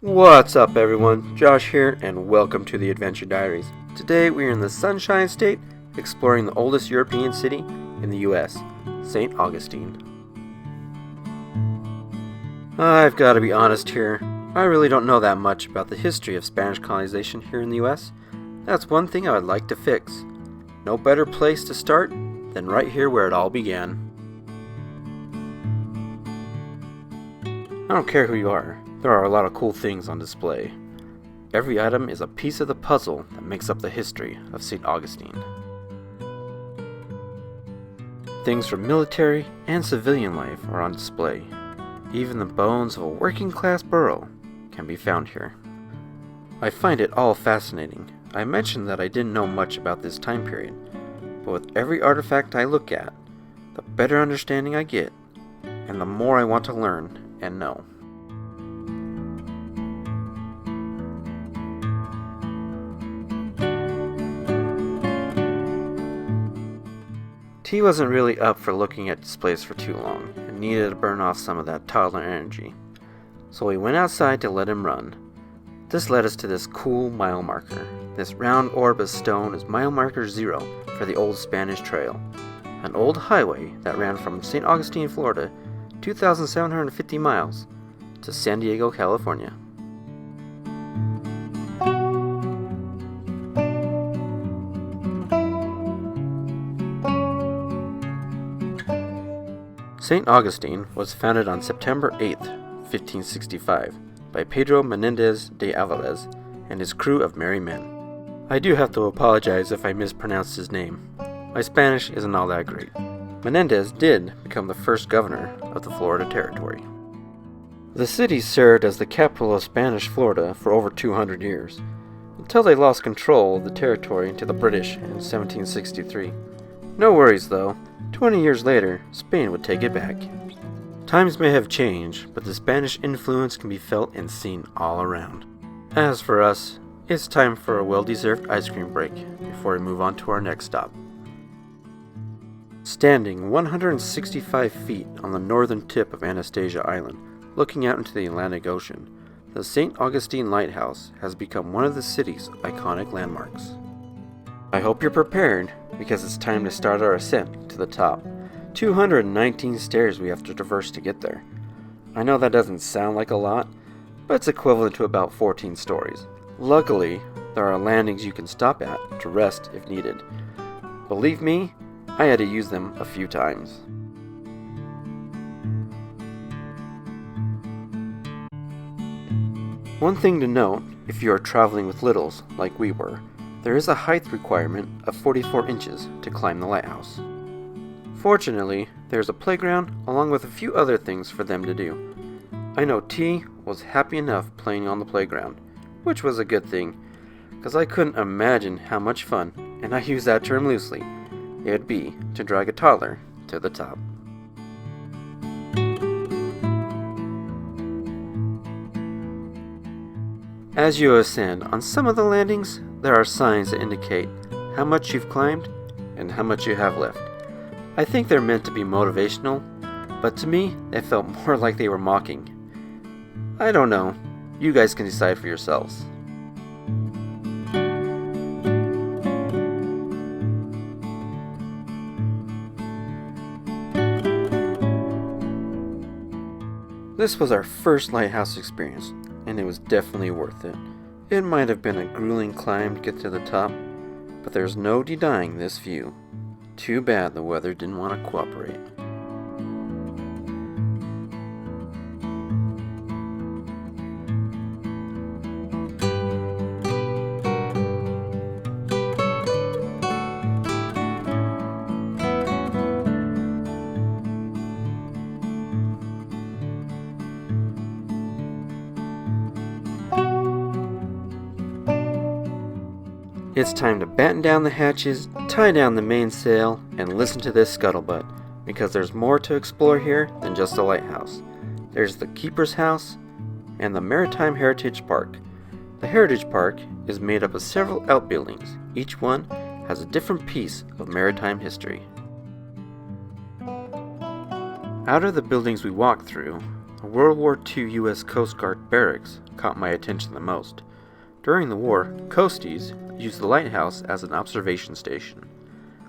What's up everyone, Josh here and welcome to the Adventure Diaries. Today we are in the Sunshine State exploring the oldest European city in the US, St. Augustine. I've got to be honest here, I really don't know that much about the history of Spanish colonization here in the US. That's one thing I would like to fix. No better place to start than right here where it all began. I don't care who you are. There are a lot of cool things on display. Every item is a piece of the puzzle that makes up the history of St. Augustine. Things from military and civilian life are on display. Even the bones of a working-class borough can be found here. I find it all fascinating. I mentioned that I didn't know much about this time period, but with every artifact I look at, the better understanding I get, and the more I want to learn and know. T wasn't really up for looking at displays for too long, and needed to burn off some of that toddler energy. So we went outside to let him run. This led us to this cool mile marker. This round orb of stone is mile marker 0 for the Old Spanish Trail, an old highway that ran from St. Augustine, Florida, 2,750 miles, to San Diego, California. St. Augustine was founded on September 8, 1565, by Pedro Menendez de Alvarez and his crew of merry men. I do have to apologize if I mispronounced his name. My Spanish isn't all that great. Menendez did become the first governor of the Florida Territory. The city served as the capital of Spanish Florida for over 200 years, until they lost control of the territory to the British in 1763. No worries though. 20 years later, Spain would take it back. Times may have changed, but the Spanish influence can be felt and seen all around. As for us, it's time for a well-deserved ice cream break before we move on to our next stop. Standing 165 feet on the northern tip of Anastasia Island, looking out into the Atlantic Ocean, the St. Augustine Lighthouse has become one of the city's iconic landmarks. I hope you're prepared, because it's time to start our ascent to the top. 219 stairs we have to traverse to get there. I know that doesn't sound like a lot, but it's equivalent to about 14 stories. Luckily, there are landings you can stop at to rest if needed. Believe me, I had to use them a few times. One thing to note, if you are traveling with littles like we were, there is a height requirement of 44 inches to climb the lighthouse. Fortunately, there's a playground along with a few other things for them to do. I know T was happy enough playing on the playground, which was a good thing, because I couldn't imagine how much fun, and I use that term loosely, it would be to drag a toddler to the top. As you ascend, on some of the landings, there are signs that indicate how much you've climbed and how much you have left. I think they're meant to be motivational, but to me, they felt more like they were mocking. I don't know. You guys can decide for yourselves. This was our first lighthouse experience, and it was definitely worth it. It might have been a grueling climb to get to the top, but there's no denying this view. Too bad the weather didn't want to cooperate. It's time to batten down the hatches, tie down the mainsail, and listen to this scuttlebutt, because there's more to explore here than just the lighthouse. There's the Keeper's House and the Maritime Heritage Park. The Heritage Park is made up of several outbuildings. Each one has a different piece of maritime history. Out of the buildings we walked through, a World War II U.S. Coast Guard barracks caught my attention the most. During the war, coasties used the lighthouse as an observation station.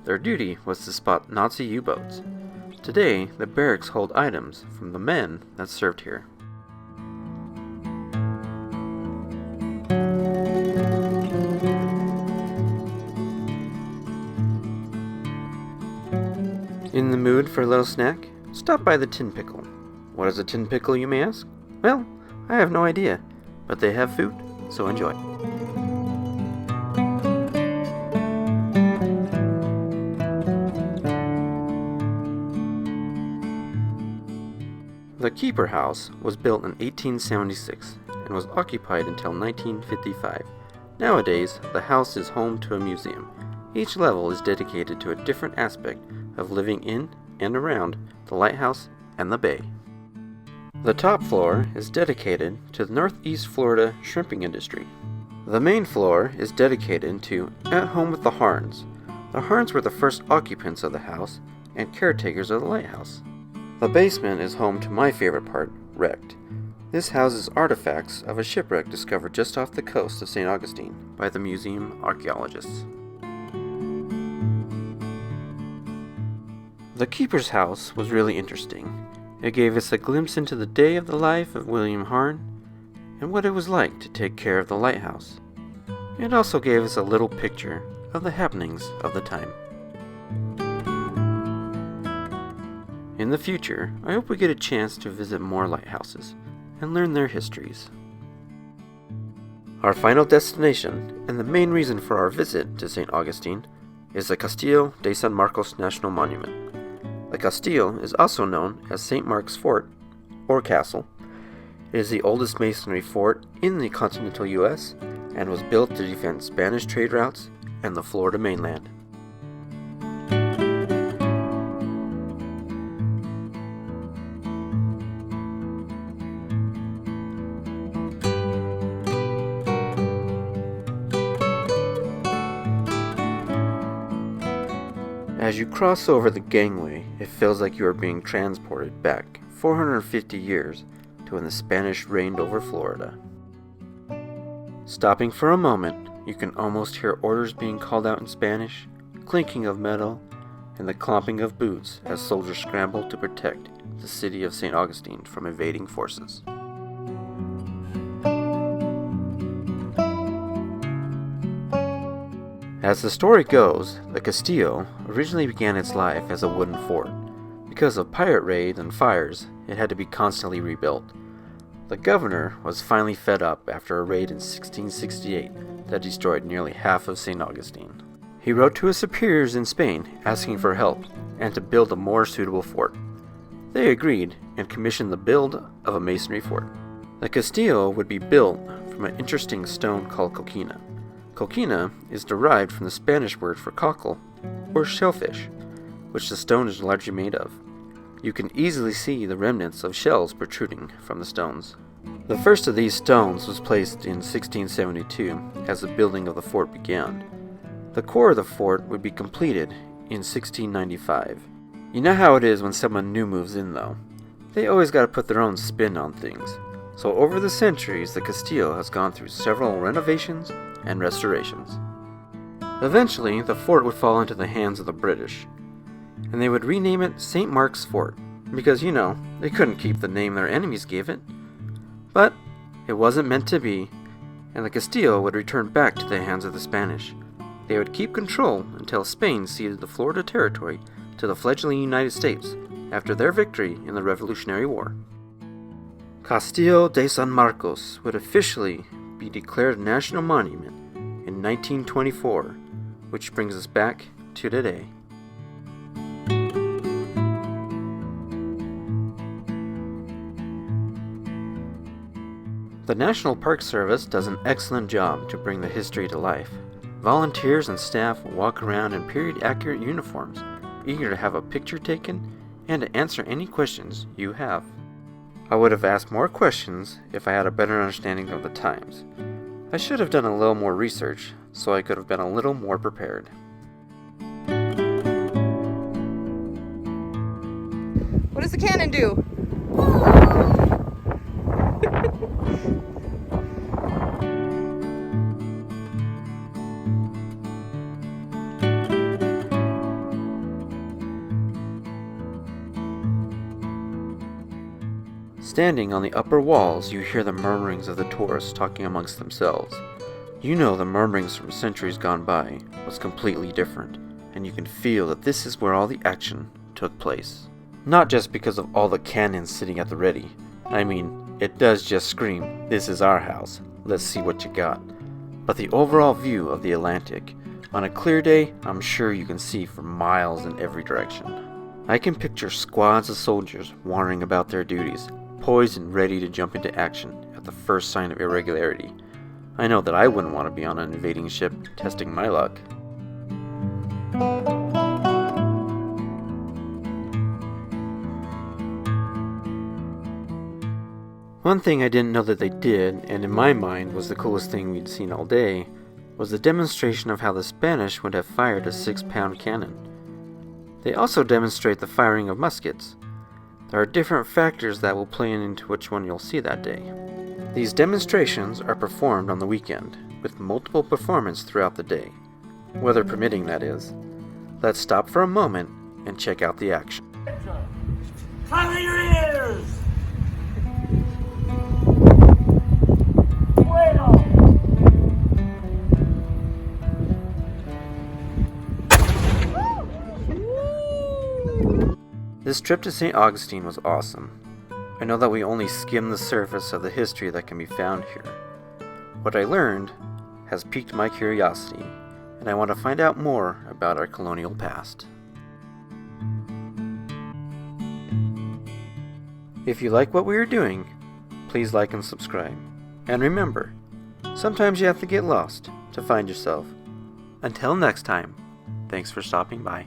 Their duty was to spot Nazi U-boats. Today, the barracks hold items from the men that served here. In the mood for a little snack? Stop by the Tin Pickle. What is a tin pickle, you may ask? Well, I have no idea, but they have food, so enjoy. The Keeper House was built in 1876 and was occupied until 1955. Nowadays, the house is home to a museum. Each level is dedicated to a different aspect of living in and around the lighthouse and the bay. The top floor is dedicated to the Northeast Florida shrimping industry. The main floor is dedicated to At Home with the Harns. The Harns were the first occupants of the house and caretakers of the lighthouse. The basement is home to my favorite part, Wrecked. This houses artifacts of a shipwreck discovered just off the coast of St. Augustine by the museum archaeologists. The Keeper's house was really interesting. It gave us a glimpse into the day of the life of William Harn and what it was like to take care of the lighthouse. It also gave us a little picture of the happenings of the time. In the future, I hope we get a chance to visit more lighthouses and learn their histories. Our final destination, and the main reason for our visit to St. Augustine, is the Castillo de San Marcos National Monument. The Castillo is also known as St. Mark's Fort, or Castle. It is the oldest masonry fort in the continental U.S. and was built to defend Spanish trade routes and the Florida mainland. As you cross over the gangway, it feels like you are being transported back 450 years to when the Spanish reigned over Florida. Stopping for a moment, you can almost hear orders being called out in Spanish, clinking of metal, and the clomping of boots as soldiers scramble to protect the city of St. Augustine from invading forces. As the story goes, the Castillo originally began its life as a wooden fort. Because of pirate raids and fires, it had to be constantly rebuilt. The governor was finally fed up after a raid in 1668 that destroyed nearly half of St. Augustine. He wrote to his superiors in Spain asking for help and to build a more suitable fort. They agreed and commissioned the build of a masonry fort. The Castillo would be built from an interesting stone called coquina. Coquina is derived from the Spanish word for cockle, or shellfish, which the stone is largely made of. You can easily see the remnants of shells protruding from the stones. The first of these stones was placed in 1672 as the building of the fort began. The core of the fort would be completed in 1695. You know how it is when someone new moves in, though. They always got to put their own spin on things. So over the centuries, the Castillo has gone through several renovations and restorations. Eventually, the fort would fall into the hands of the British, and they would rename it St. Mark's Fort, because, they couldn't keep the name their enemies gave it. But it wasn't meant to be, and the Castillo would return back to the hands of the Spanish. They would keep control until Spain ceded the Florida territory to the fledgling United States after their victory in the Revolutionary War. Castillo de San Marcos would officially be declared a national monument in 1924, which brings us back to today. The National Park Service does an excellent job to bring the history to life. Volunteers and staff walk around in period-accurate uniforms, eager to have a picture taken and to answer any questions you have. I would have asked more questions if I had a better understanding of the times. I should have done a little more research, so I could have been a little more prepared. What does the cannon do? Standing on the upper walls, you hear the murmurings of the tourists talking amongst themselves. You know the murmurings from centuries gone by was completely different, and you can feel that this is where all the action took place. Not just because of all the cannons sitting at the ready. I mean, it does just scream, "This is our house, let's see what you got." But the overall view of the Atlantic, on a clear day, I'm sure you can see for miles in every direction. I can picture squads of soldiers wandering about their duties, poised and ready to jump into action at the first sign of irregularity. I know that I wouldn't want to be on an invading ship testing my luck. One thing I didn't know that they did, and in my mind was the coolest thing we'd seen all day, was the demonstration of how the Spanish would have fired a 6-pound cannon. They also demonstrate the firing of muskets. There are different factors that will play into which one you'll see that day. These demonstrations are performed on the weekend, with multiple performances throughout the day, weather permitting, that is. Let's stop for a moment and check out the action. Cover your ears! This trip to St. Augustine was awesome. I know that we only skimmed the surface of the history that can be found here. What I learned has piqued my curiosity, and I want to find out more about our colonial past. If you like what we are doing, please like and subscribe. And remember, sometimes you have to get lost to find yourself. Until next time, thanks for stopping by.